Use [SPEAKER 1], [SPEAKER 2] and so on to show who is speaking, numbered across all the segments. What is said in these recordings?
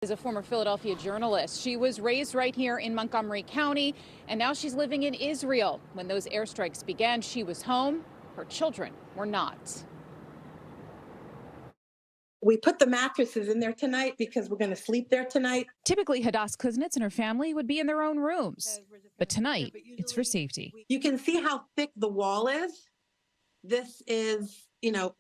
[SPEAKER 1] Is a former Philadelphia journalist. She was raised right here in Montgomery County, and now she's living in Israel. When those airstrikes began, she was home. Her children were not.
[SPEAKER 2] We put the mattresses in there tonight because we're going to sleep there tonight.
[SPEAKER 1] Typically, Hadass Kuznets and her family would be in their own rooms, but tonight it's for safety.
[SPEAKER 2] You can see how thick the wall is. This is,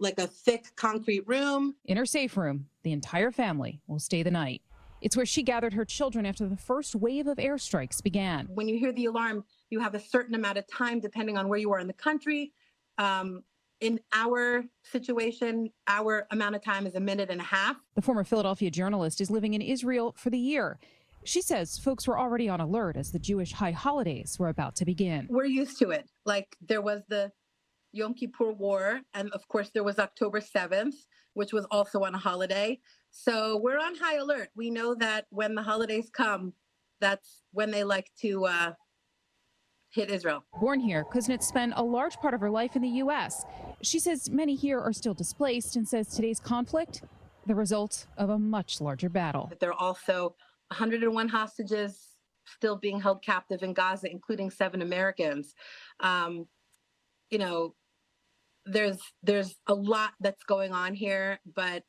[SPEAKER 2] like a thick concrete room.
[SPEAKER 1] In her safe room, the entire family will stay the night. It's where she gathered her children after the first wave of airstrikes began.
[SPEAKER 2] When you hear the alarm, you have a certain amount of time depending on where you are in the country. In our situation, our amount of time is 1.5 minutes.
[SPEAKER 1] The former Philadelphia journalist is living in Israel for the year. She says folks were already on alert as the Jewish high holidays were about to begin.
[SPEAKER 2] We're used to it. Like there was the Yom Kippur War, and of course there was October 7th, which was also on a holiday. So we're on high alert. We know that when the holidays come, that's when they like to hit Israel.
[SPEAKER 1] Born here, Kuznets spent a large part of her life in the U.S. She says many here are still displaced and says today's conflict, the result of a much larger battle.
[SPEAKER 2] There are also 101 hostages still being held captive in Gaza, including 7 Americans. There's a lot that's going on here, but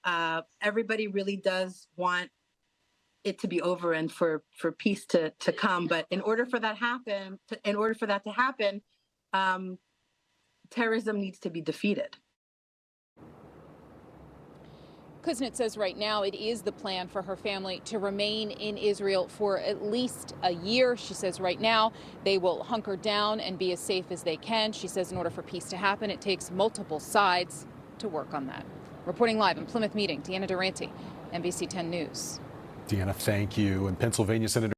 [SPEAKER 2] everybody really does want it to be over and for peace to come. But in order for that to happen, terrorism needs to be defeated.
[SPEAKER 1] Kuznets says right now it is the plan for her family to remain in Israel for at least a year. She says right now they will hunker down and be as safe as they can. She says in order for peace to happen, it takes multiple sides to work on that. Reporting live in Plymouth meeting, Deanna Durante, NBC 10 News.
[SPEAKER 3] Deanna, thank you. And Pennsylvania Senator